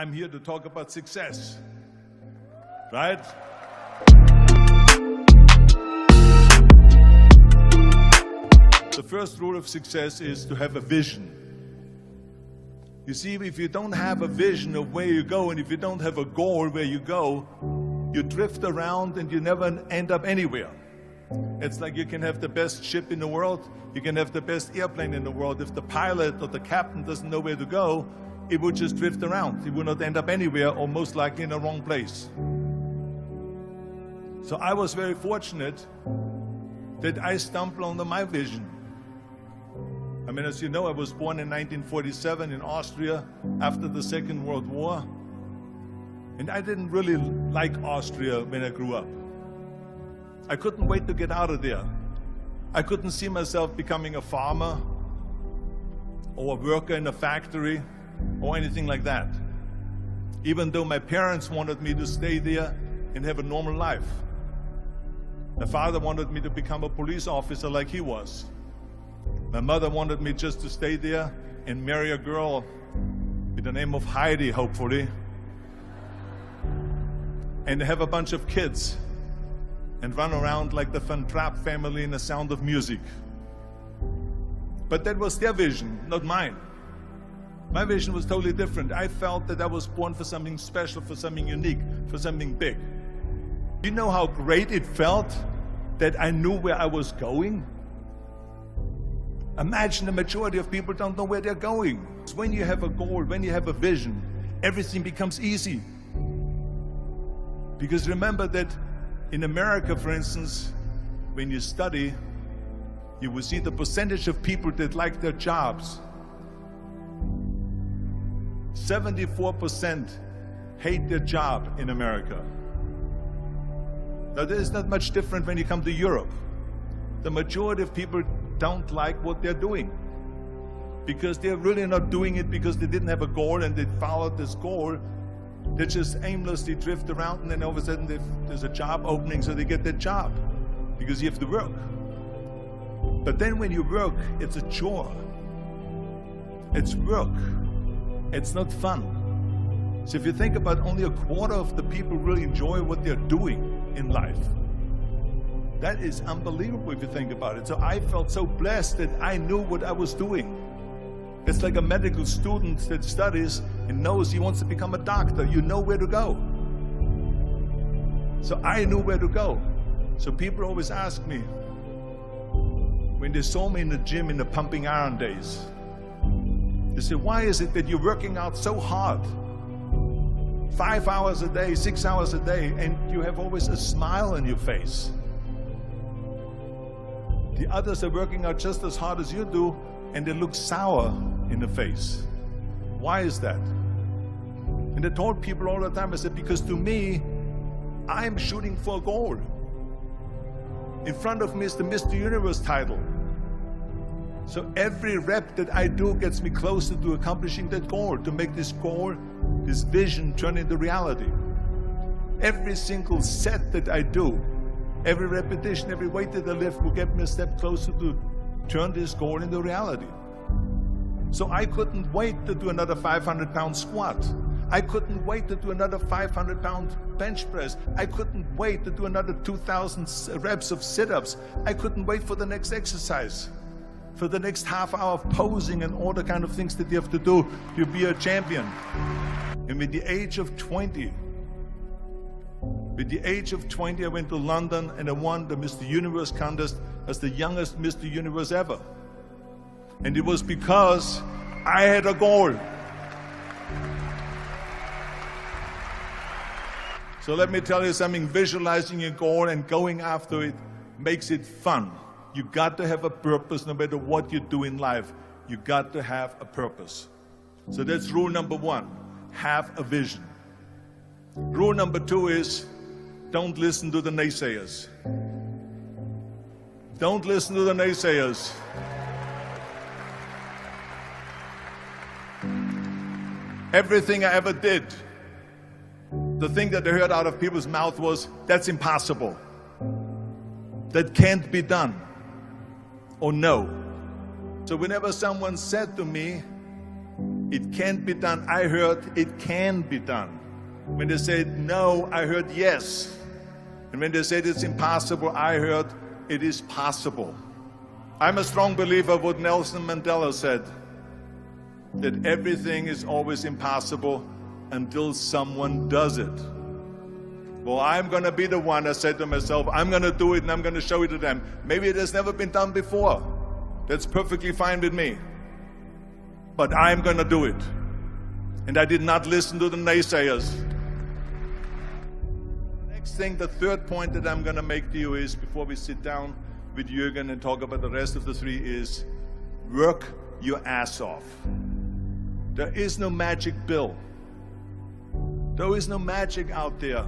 I'm here to talk about success, right? The first rule of success is to have a vision. You see, if you don't have a vision of where you go, and if you don't have a goal where you go, you drift around and you never end up anywhere. It's like you can have the best ship in the world, you can have the best airplane in the world. If the pilot or the captain doesn't know where to go, it would just drift around. It would not end up anywhere, or most likely in the wrong place. So I was very fortunate that I stumbled onto my vision. I mean, as you know, I was born in 1947 in Austria after the Second World War. And I didn't really like Austria when I grew up. I couldn't wait to get out of there. I couldn't see myself becoming a farmer or a worker in a factory or anything like that. Even though my parents wanted me to stay there and have a normal life. My father wanted me to become a police officer like he was. My mother wanted me just to stay there and marry a girl with the name of Heidi, hopefully, and have a bunch of kids and run around like the Van Trapp family in The Sound of Music. But that was their vision, not mine. My vision was totally different. I felt that I was born for something special, for something unique, for something big. You know how great it felt that I knew where I was going? Imagine the majority of people don't know where they're going. When you have a goal, when you have a vision, everything becomes easy. Because remember that in America, for instance, when you study, you will see the percentage of people that like their jobs. 74% hate their job in America. Now, there is not much different when you come to Europe. The majority of people don't like what they're doing because they're really not doing it because they didn't have a goal and they followed this goal. They just aimlessly drift around, and then all of a sudden there's a job opening, so they get that job because you have to work. But then when you work, it's a chore. It's work. It's not fun. So if you think about, only a quarter of the people really enjoy what they're doing in life. That is unbelievable if you think about it. So I felt so blessed that I knew what I was doing. It's like a medical student that studies and knows he wants to become a doctor. You know where to go. So I knew where to go. So people always ask me, when they saw me in the gym in the pumping iron days, they say, why is it that you're working out so hard? 5 hours a day, 6 hours a day, and you have always a smile on your face. The others are working out just as hard as you do, and they look sour in the face. Why is that? And I told people all the time, I said, because to me, I'm shooting for a goal. In front of me is the Mr. Universe title. So every rep that I do gets me closer to accomplishing that goal, to make this goal, this vision turn into reality. Every single set that I do, every repetition, every weight that I lift will get me a step closer to turn this goal into reality. So I couldn't wait to do another 500-pound squat. I couldn't wait to do another 500-pound bench press. I couldn't wait to do another 2,000 reps of sit-ups. I couldn't wait for the next exercise, for the next half hour of posing and all the kind of things that you have to do to be a champion. And with the age of 20, I went to London and I won the Mr. Universe contest as the youngest Mr. Universe ever. And it was because I had a goal. So let me tell you something, visualizing your goal and going after it makes it fun. You got to have a purpose no matter what you do in life. You got to have a purpose. So that's rule number one, have a vision. Rule number two is, don't listen to the naysayers. Don't listen to the naysayers. Everything I ever did, the thing that I heard out of people's mouth was, that's impossible. That can't be done. Or no. So whenever someone said to me, It can't be done. I heard it can be done. When they said no, I heard yes. And when they said it's impossible, I heard it is possible. I'm a strong believer of what Nelson Mandela said, that everything is always impossible until someone does it. Well, I'm going to be the one, I said to myself, I'm going to do it and I'm going to show it to them. Maybe it has never been done before. That's perfectly fine with me. But I'm going to do it. And I did not listen to the naysayers. Next thing, the third point that I'm going to make to you is, before we sit down with Jürgen and talk about the rest of the three, is work your ass off. There is no magic pill. There is no magic out there.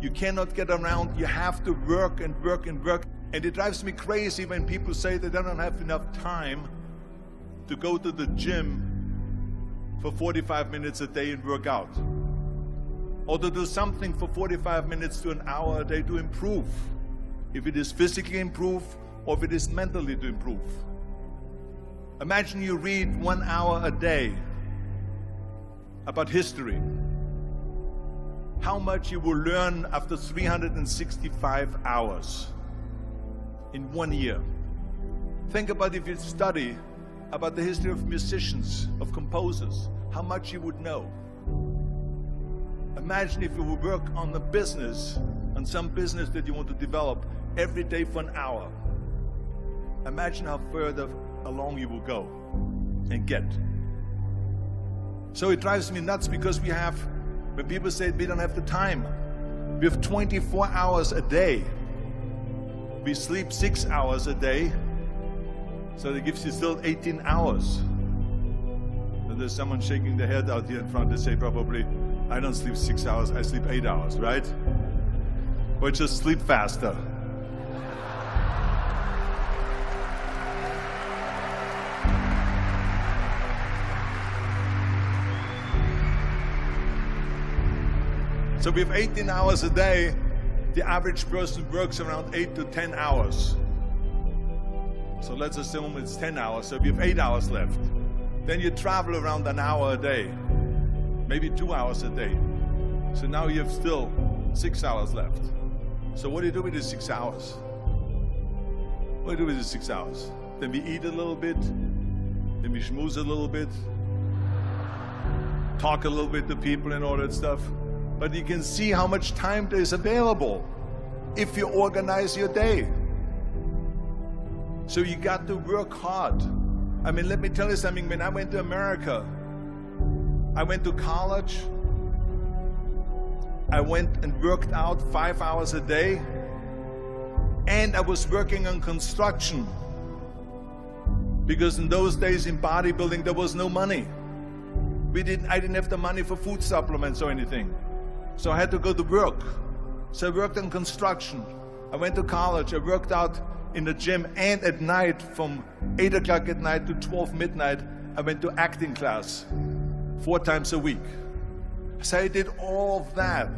You cannot get around. You have to work and work and work. And it drives me crazy when people say that they don't have enough time to go to the gym for 45 minutes a day and work out. Or to do something for 45 minutes to an hour a day to improve. If it is physically improve or if it is mentally to improve. Imagine you read 1 hour a day about history. How much you will learn after 365 hours in 1 year. Think about if you study about the history of musicians, of composers, how much you would know. Imagine if you would work on a business, on some business that you want to develop every day for an hour. Imagine how further along you will go and get. So it drives me nuts because we have, when people say we don't have the time, we have 24 hours a day. We sleep 6 hours a day, so that gives you still 18 hours. And there's someone shaking their head out here in front to say probably, I don't sleep 6 hours, I sleep 8 hours, right? Or just sleep faster. So we have 18 hours a day. The average person works around 8 to 10 hours. So let's assume it's 10 hours, so we have 8 hours left. Then you travel around an hour a day, maybe 2 hours a day. So now you have still 6 hours left. So what do you do with the 6 hours? What do you do with the 6 hours? Then we eat a little bit, then we schmooze a little bit, talk a little bit to people and all that stuff. But you can see how much time there is available if you organize your day. So you got to work hard. I mean, let me tell you something. When I went to America, I went to college. I went and worked out 5 hours a day. And I was working on construction. Because in those days in bodybuilding, there was no money. I didn't have the money for food supplements or anything. So I had to go to work. So I worked on construction. I went to college. I worked out in the gym, and at night from 8 o'clock at night to 12 midnight, I went to acting class 4 times a week. So I did all of that.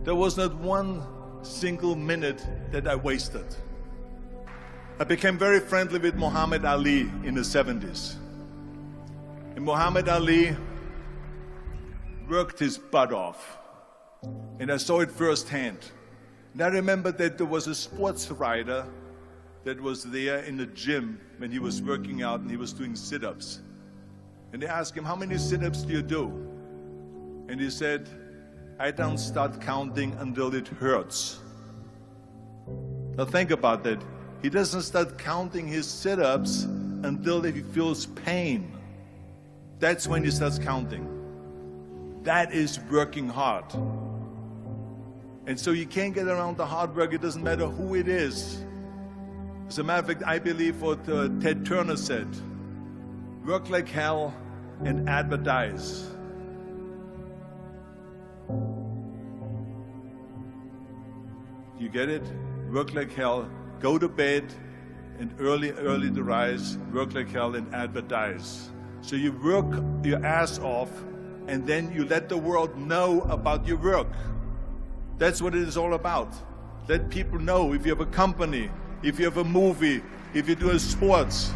There was not one single minute that I wasted. I became very friendly with Muhammad Ali in the 70s. And Muhammad Ali worked his butt off. And I saw it firsthand. And I remember that there was a sports writer that was there in the gym when he was working out and he was doing sit-ups. And they asked him, how many sit-ups do you do? And he said, I don't start counting until it hurts. Now think about that. He doesn't start counting his sit-ups until he feels pain. That's when he starts counting. That is working hard. And so you can't get around the hard work. It doesn't matter who it is. As a matter of fact, I believe what Ted Turner said, work like hell and advertise. You get it? Work like hell, go to bed, and early to rise, work like hell and advertise. So you work your ass off, and then you let the world know about your work. That's what it is all about. Let people know. If you have a company, if you have a movie, if you do a sports,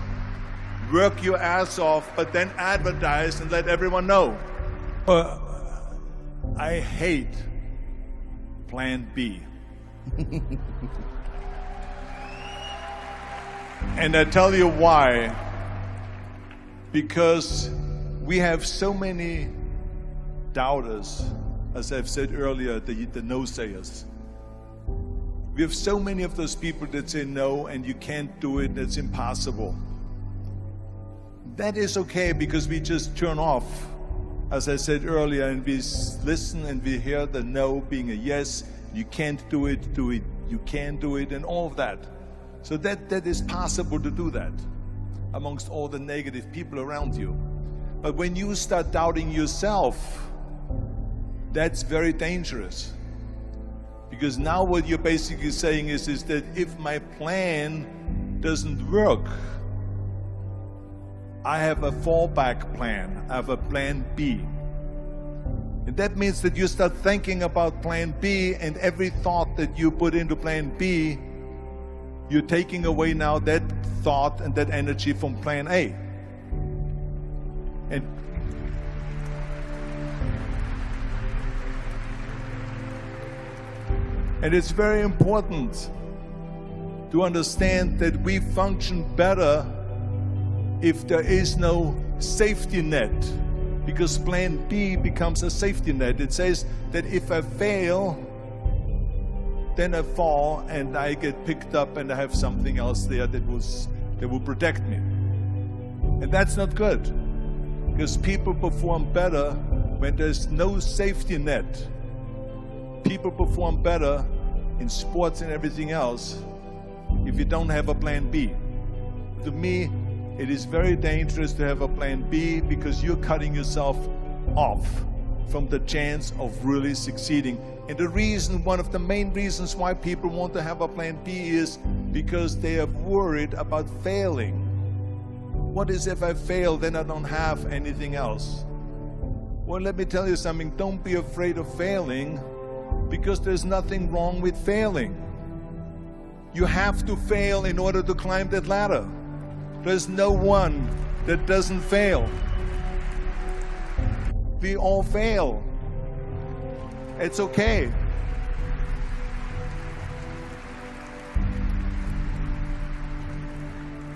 work your ass off, but then advertise and let everyone know. I hate Plan B. And I tell you why. Because we have so many doubters, as I've said earlier, the no-sayers. We have so many of those people that say no, and you can't do it, it's impossible. That is okay, because we just turn off, as I said earlier, and we listen and we hear the no being a yes. You can't do it, you can do it, and all of that. So that is possible to do that amongst all the negative people around you. But when you start doubting yourself, that's very dangerous. Because now what you're basically saying is that if my plan doesn't work, I have a fallback plan, I have a plan B. And that means that you start thinking about plan B, and every thought that you put into plan B, you're taking away now that thought and that energy from plan A. And it's very important to understand that we function better if there is no safety net, because plan B becomes a safety net. It says that if I fail, then I fall and I get picked up and I have something else there that will protect me. And that's not good, because people perform better when there's no safety net. People perform better in sports and everything else if you don't have a plan B. To me, it is very dangerous to have a plan B, because you're cutting yourself off from the chance of really succeeding. And the reason, one of the main reasons why people want to have a plan B is because they are worried about failing. What is if I fail, then I don't have anything else? Well, let me tell you something, don't be afraid of failing, because there's nothing wrong with failing. You have to fail in order to climb that ladder. There's no one that doesn't fail. We all fail. It's okay.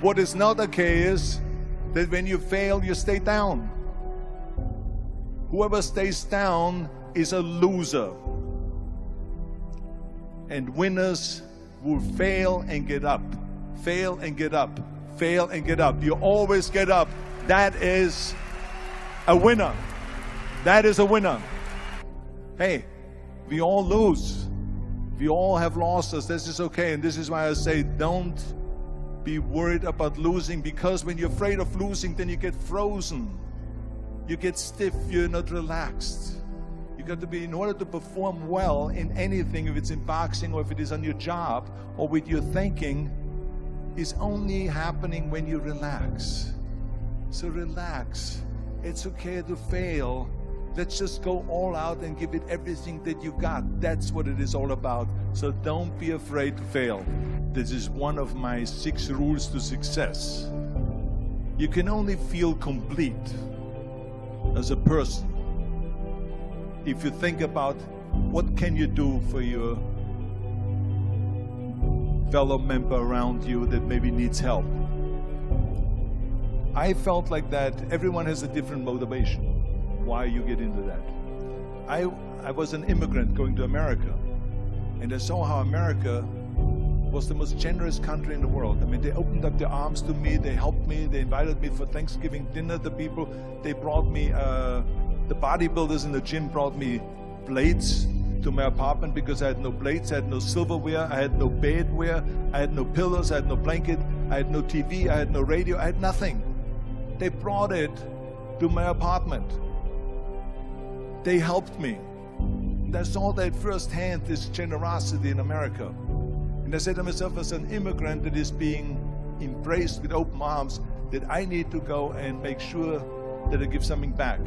What is not okay is that when you fail, you stay down. Whoever stays down is a loser. And winners will fail and get up, fail and get up, fail and get up. You always get up. That is a winner. That is a winner. Hey, we all lose. We all have losses. This is okay. And this is why I say don't be worried about losing, because when you're afraid of losing, then you get frozen. You get stiff. You're not relaxed. You got to be, in order to perform well in anything, if it's in boxing or if it is on your job or with your thinking, is only happening when you relax. So relax. It's okay to fail. Let's just go all out and give it everything that you got. That's what it is all about. So don't be afraid to fail. This is one of my 6 rules to success. You can only feel complete as a person if you think about what can you do for your fellow member around you that maybe needs help. I felt like that. Everyone has a different motivation why you get into that. I was an immigrant going to America, and I saw how America was the most generous country in the world. I mean, they opened up their arms to me, they helped me, they invited me for Thanksgiving dinner. The people, they brought me, the bodybuilders in the gym brought me plates to my apartment because I had no plates, I had no silverware, I had no bedware, I had no pillows, I had no blanket, I had no TV, I had no radio, I had nothing. They brought it to my apartment. They helped me. And I saw that firsthand, this generosity in America. And I said to myself, as an immigrant that is being embraced with open arms, that I need to go and make sure that I give something back.